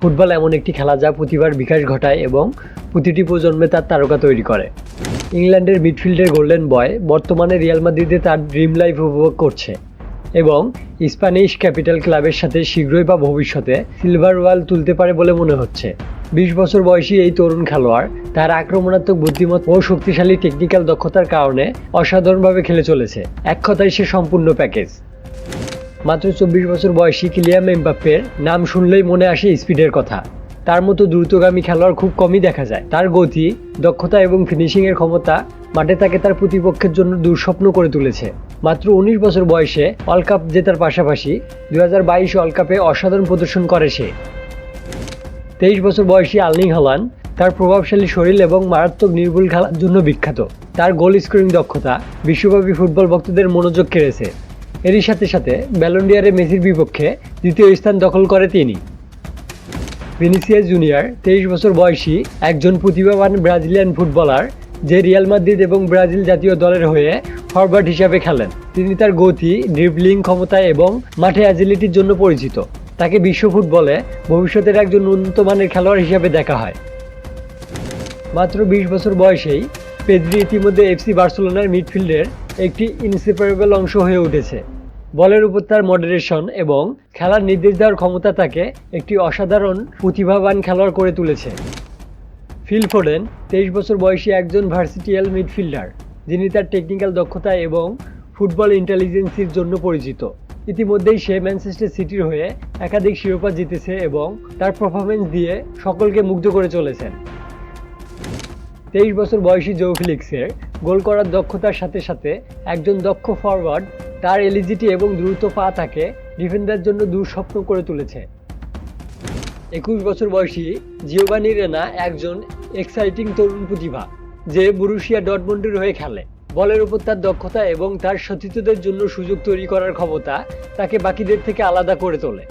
Football এমন একটি খেলা যা প্রতিভার বিকাশ ঘটায় এবং প্রতিটি প্রজন্মে তার তারকা তৈরি করে। ইংল্যান্ডের মিডফিল্ডের গোল্ডেন বয় বর্তমানে রিয়াল মাদ্রিদে তার ড্রিম লাইফ উপভোগ করছে এবং স্প্যানিশ ক্যাপিটাল ক্লাবের সাথে শীঘ্রই বা ভবিষ্যতে সিলভার ওয়াল তুলতে পারে বলে মনে হচ্ছে। 20 বছর বয়সী এই তরুণ খেলোয়াড় তার আক্রমণাত্মক বুদ্ধিমত্তা ও শক্তিশালী টেকনিক্যাল দক্ষতার কারণে অসাধারণভাবে খেলে চলেছে। এক কথায় সে সম্পূর্ণ প্যাকেজ। মাত্র 24 বছর বয়সী কিলিয়ান এমবাপ্পের নাম শুনলেই মনে আসে স্পিডের কথা। তার মতো দ্রুতগামী খেলোয়াড় খুব কমই দেখা যায়। তার গতি, দক্ষতা এবং ফিনিশিংয়ের ক্ষমতা মাঠে তাকে তার প্রতিপক্ষের জন্য দুঃস্বপ্ন করে তুলেছে। মাত্র 19 বছর বয়সে ওয়ার্ল্ড কাপ জেতার পাশাপাশি 2022 ওয়ার্ল্ড কাপে অসাধারণ প্রদর্শন করে সে। 23 বছর বয়সী আর্লিং হল্যান্ড তার প্রভাবশালী শরীর এবং মারাত্মক নির্ভুল খেলার জন্য বিখ্যাত। তার গোল স্কোরিং দক্ষতা বিশ্বব্যাপী ফুটবল ভক্তদের মনোযোগ কেড়েছে। এরই সাথে সাথে ব্যালন ডি'অরে মেসির বিপক্ষে দ্বিতীয় স্থান দখল করে তিনি। ভিনিসিয়াস জুনিয়র 23 বছর বয়সী একজন প্রতিভাবান ব্রাজিলিয়ান ফুটবলার যে রিয়াল মাদ্রিদ এবং ব্রাজিল জাতীয় দলের হয়ে ফরওয়ার্ড হিসাবে খেলেন। তিনি তার গতি, ড্রিবলিং ক্ষমতা এবং মাঠে অ্যাজিলিটির জন্য পরিচিত। তাকে বিশ্ব ফুটবলে ভবিষ্যতের একজন উন্নত মানের খেলোয়াড় হিসাবে দেখা হয়। মাত্র 20 বছর বয়সেই পেদ্রি ইতিমধ্যে এফসি বার্সেলোনার মিডফিল্ডের একটি ইনসেপারেবল অংশ হয়ে উঠেছে। বলের উপর তার মডারেশন এবং খেলার নির্দেশ দেওয়ার ক্ষমতা তাকে একটি অসাধারণ প্রতিভাবান খেলোয়াড় করে তুলেছে। ফিল ফোডেন 23 বছর বয়সী একজন ভার্সেটাইল মিডফিল্ডার, যিনি তার টেকনিক্যাল দক্ষতা এবং ফুটবল ইন্টেলিজেন্সির জন্য পরিচিত। ইতিমধ্যেই সে ম্যানচেস্টার সিটির হয়ে একাধিক শিরোপা জিতেছে এবং তার পারফরম্যান্স দিয়ে সকলকে মুগ্ধ করে চলেছেন। 23 বছর বয়সী জো ফেলিক্সের গোল করার দক্ষতার সাথে সাথে একজন দক্ষ ফরওয়ার্ড, তার এলিজিটি এবং দ্রুত পা তাকে ডিফেন্ডারের জন্য দুঃস্বপ্ন করে তুলেছে। 21 বছর বয়সী জিওভানি রেনা একজন এক্সাইটিং তরুণ প্রতিভা, যে বরুসিয়া ডর্টমুন্ডের হয়ে খেলে। বলের উপর তার দক্ষতা এবং তার সতীর্থদের জন্য সুযোগ তৈরি করার ক্ষমতা তাকে বাকিদের থেকে আলাদা করে তোলে।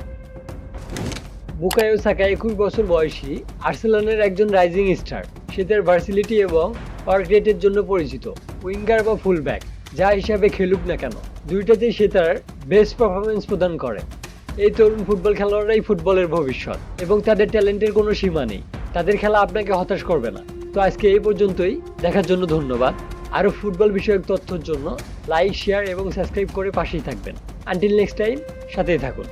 বুকায়ো সাকা 21 বছর বয়সী আর্সেনালের একজন রাইজিং স্টার। সে তার ভার্সিলিটি এবং ওয়ার্ক রেটের জন্য পরিচিত। উইঙ্গার বা ফুলব্যাক যা হিসাবে খেলুক না কেন, দুইটাতেই সে তার বেস্ট পারফরমেন্স প্রদান করে। এই তরুণ ফুটবল খেলোয়াড়রাই ফুটবলের ভবিষ্যৎ এবং তাদের ট্যালেন্টের কোনো সীমা নেই। তাদের খেলা আপনাকে হতাশ করবে না। তো আজকে এই পর্যন্তই। দেখার জন্য ধন্যবাদ। আরও ফুটবল বিষয়ক তথ্যের জন্য লাইক, শেয়ার এবং সাবস্ক্রাইব করে পাশেই থাকবেন। আনটিল নেক্সট টাইম, সাথেই থাকুন।